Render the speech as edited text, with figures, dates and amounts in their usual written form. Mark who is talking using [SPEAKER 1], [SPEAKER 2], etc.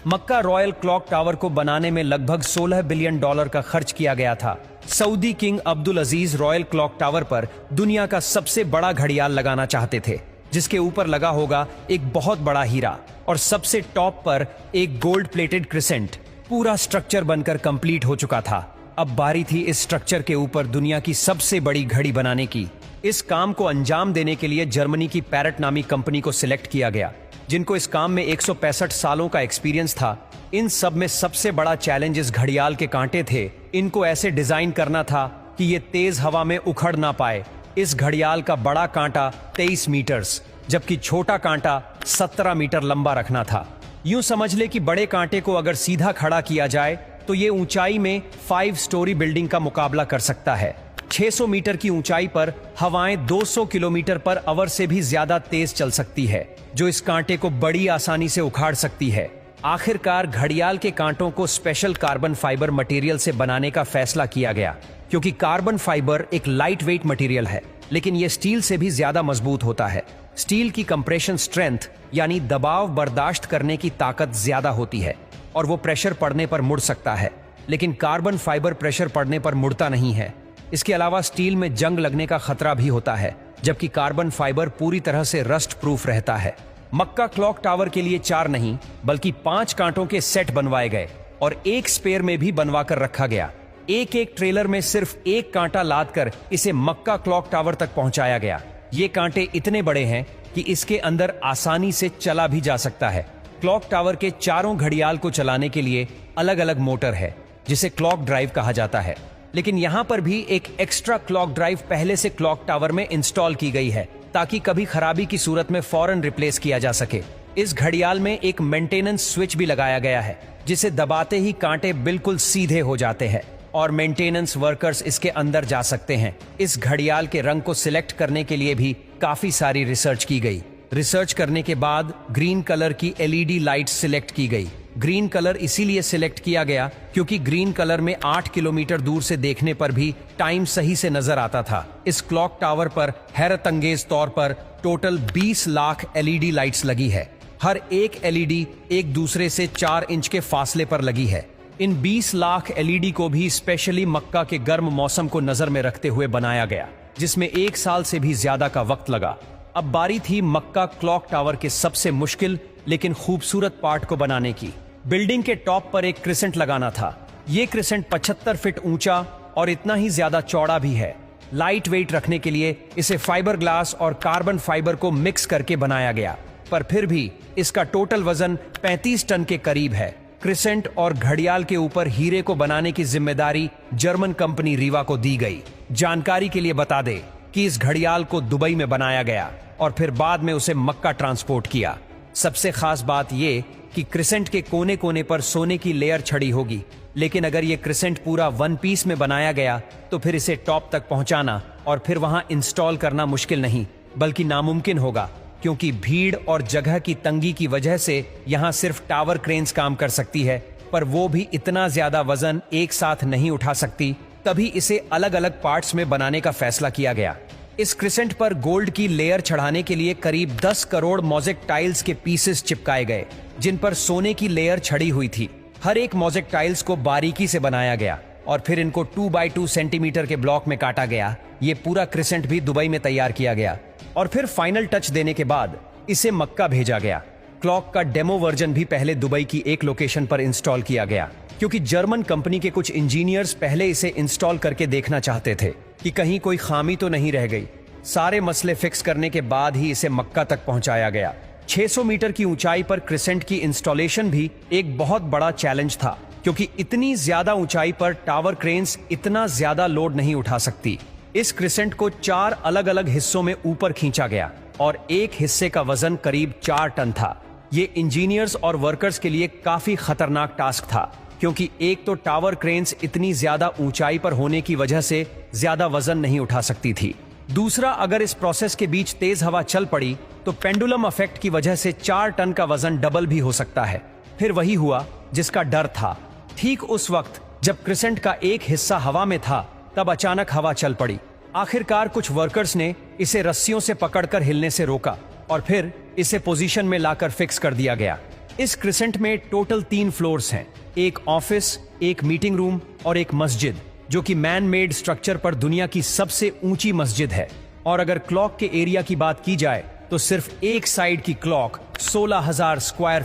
[SPEAKER 1] मक्का royal clock tower को बनाने में लगभग $16 बिलियन का खर्च किया गया था। सऊदी किंग अब्दुल अजीज रॉयल क्लॉक टावर पर दुनिया का सबसे बड़ा घड़ियाल लगाना चाहते थे, जिसके ऊपर लगा होगा एक बहुत बड़ा हीरा और सबसे टॉप पर एक गोल्ड प्लेटेड क्रिसेंट। पूरा स्ट्रक्चर बनकर कंप्लीट हो चुका था। अब बारी थी इस स्ट्रक्चर के ऊपर दुनिया की सबसे बड़ी घड़ी बनाने की। इस काम को अंजाम देने के लिए जर्मनी की पैरेट नामी कंपनी को सिलेक्ट किया गया, जिनको इस काम में 165 सालों का एक्सपीरियंस था। इन सब में सबसे बड़ा चैलेंज इस घड़ियाल के कांटे थे। इनको ऐसे डिजाइन करना था कि ये तेज हवा में उखड़ ना पाए। इस घड़ियाल का बड़ा कांटा 23 मीटर्स जबकि छोटा कांटा 17 मीटर लंबा रखना था। यूं समझ ले कि बड़े कांटे को अगर सीधा खड़ा किया जाए तो ये ऊंचाई में 5 स्टोरी बिल्डिंग का मुकाबला कर सकता है। 600 मीटर की ऊंचाई पर हवाएं 200 किलोमीटर पर आवर से भी ज्यादा तेज चल सकती है, जो इस कांटे को बड़ी आसानी से उखाड़ सकती है। आखिरकार घड़ियाल के कांटों को स्पेशल कार्बन फाइबर मटेरियल से बनाने का फैसला किया गया, क्योंकि कार्बन फाइबर एक लाइट वेट मटेरियल है, लेकिन यह स्टील से भी ज्यादा मजबूत होता है। स्टील की कंप्रेशन स्ट्रेंथ यानी दबाव बर्दाश्त करने की ताकत ज्यादा होती है और वो प्रेशर पड़ने पर मुड़ सकता है, लेकिन कार्बन फाइबर प्रेशर पड़ने पर मुड़ता नहीं है। इसके अलावा स्टील में जंग लगने का खतरा भी होता है, जबकि कार्बन फाइबर पूरी तरह से रस्ट प्रूफ रहता है। मक्का क्लॉक टावर के लिए 4 नहीं बल्कि 5 कांटों के सेट बनवाए गए और एक स्पेयर में भी बनवा कर रखा गया। एक एक ट्रेलर में सिर्फ एक कांटा लाद कर इसे मक्का क्लॉक टावर तक पहुंचाया गया। ये कांटे इतने बड़े हैं कि इसके अंदर आसानी से चला भी जा सकता है। क्लॉक टावर के चारों घड़ियाल को चलाने के लिए अलग अलग मोटर है, जिसे क्लॉक ड्राइव कहा जाता है। लेकिन यहाँ पर भी एक एक्स्ट्रा क्लॉक ड्राइव पहले से क्लॉक टावर में इंस्टॉल की गई है, ताकि कभी खराबी की सूरत में फौरन रिप्लेस किया जा सके। इस घड़ियाल में एक मेंटेनेंस स्विच भी लगाया गया है, जिसे दबाते ही कांटे बिल्कुल सीधे हो जाते हैं और मेंटेनेंस वर्कर्स इसके अंदर जा सकते हैं। इस घड़ियाल के रंग को सिलेक्ट करने के लिए भी काफी सारी रिसर्च की गई। रिसर्च करने के बाद ग्रीन कलर की एलईडी लाइट सिलेक्ट की गई। ग्रीन कलर इसीलिए सिलेक्ट किया गया क्योंकि ग्रीन कलर में 8 किलोमीटर दूर से देखने पर भी टाइम सही से नजर आता था। इस क्लॉक टावर पर हैरतअंगेज तौर पर टोटल 20 लाख एलईडी लाइट्स लगी है। हर एक एलईडी एक दूसरे से 4 इंच के फासले पर लगी है। इन 20 लाख एलईडी को भी स्पेशली मक्का के गर्म मौसम को नजर में रखते हुए बनाया गया, जिसमें 1 साल से भी ज्यादा का वक्त लगा। अब बारी थी मक्का क्लॉक टावर के सबसे मुश्किल लेकिन खूबसूरत पार्ट को बनाने की। बिल्डिंग के टॉप पर एक क्रिसेंट लगाना था। ये क्रिसेंट 75 फीट ऊंचा और इतना ही ज्यादा चौड़ा भी है। लाइट वेट रखने के लिए इसे फाइबर ग्लास और कार्बन फाइबर को मिक्स करके बनाया गया, पर फिर भी इसका टोटल वजन 35 टन के करीब है। क्रिसेंट और घड़ियाल के ऊपर हीरे को बनाने की जिम्मेदारी जर्मन कंपनी रीवा को दी गई। जानकारी के लिए बता दे कि इस घड़ियाल को दुबई में बनाया गया और फिर बाद में उसे मक्का ट्रांसपोर्ट किया। सबसे खास बात यह कि क्रिसेंट के कोने कोने पर सोने की लेयर छड़ी होगी, लेकिन अगर ये क्रिसेंट पूरा 1 पीस में बनाया गया तो फिर इसे टॉप तक पहुंचाना और फिर वहां इंस्टॉल करना मुश्किल नहीं बल्कि नामुमकिन होगा, क्योंकि भीड़ और जगह की तंगी की वजह से यहां सिर्फ टावर क्रेन्स काम कर सकती है, पर वो भी इतना ज्यादा वजन एक साथ नहीं उठा सकती। तभी इसे अलग अलग पार्ट्स में बनाने का फैसला किया गया। इस क्रिसेंट पर गोल्ड की लेयर चढ़ाने के लिए करीब 10 करोड़ मोज़ेक टाइल्स के पीसेस चिपकाए गए, जिन पर सोने की लेयर छड़ी हुई थी। हर एक मोज़ेक टाइल्स को बारीकी से बनाया गया और फिर इनको 2 बाई 2 सेंटीमीटर के ब्लॉक में काटा गया। ये पूरा क्रिसेंट भी दुबई में तैयार किया गया और फिर फाइनल टच देने के बाद इसे मक्का भेजा गया। क्लॉक का डेमो वर्जन भी पहले दुबई की एक लोकेशन पर इंस्टॉल किया गया, क्योंकि जर्मन कंपनी के कुछ इंजीनियर्स पहले इसे इंस्टॉल करके देखना चाहते थे कि कहीं कोई खामी तो नहीं रह गई। सारे मसले फिक्स करने के बाद ही इसे मक्का तक पहुंचाया गया। 600 मीटर की ऊंचाई पर क्रिसेंट की इंस्टॉलेशन भी एक बहुत बड़ा चैलेंज था, क्योंकि इतनी ज्यादा ऊंचाई पर टावर क्रेन्स इतना ज्यादा लोड नहीं उठा सकती। इस क्रिसेंट को 4 अलग अलग हिस्सों में ऊपर खींचा गया और एक हिस्से का वजन करीब 4 टन था। ये इंजीनियर्स और वर्कर्स के लिए काफी खतरनाक टास्क था, क्योंकि एक तो टावर क्रेन्स इतनी ज्यादा ऊंचाई पर होने की वजह से ज्यादा वजन नहीं उठा सकती थी। दूसरा, अगर इस प्रोसेस के बीच तेज हवा चल पड़ी तो पेंडुलम इफेक्ट की वजह से 4 टन का वजन डबल भी हो सकता है। फिर वही हुआ जिसका डर था। ठीक उस वक्त जब क्रिसेंट का एक हिस्सा हवा में था, तब अचानक हवा चल पड़ी। आखिरकार कुछ वर्कर्स ने इसे रस्सियों से पकड़कर हिलने से रोका और फिर इसे पोजीशन में लाकर फिक्स कर दिया गया। इस क्रिसेंट में टोटल 3 फ्लोर्स हैं, एक ऑफिस, एक मीटिंग रूम और एक मस्जिद, जो कि मैन मेड स्ट्रक्चर पर दुनिया की सबसे ऊंची मस्जिद है। और अगर क्लॉक के एरिया की बात की जाए तो सिर्फ एक साइड की क्लॉक 16,000 स्क्वायर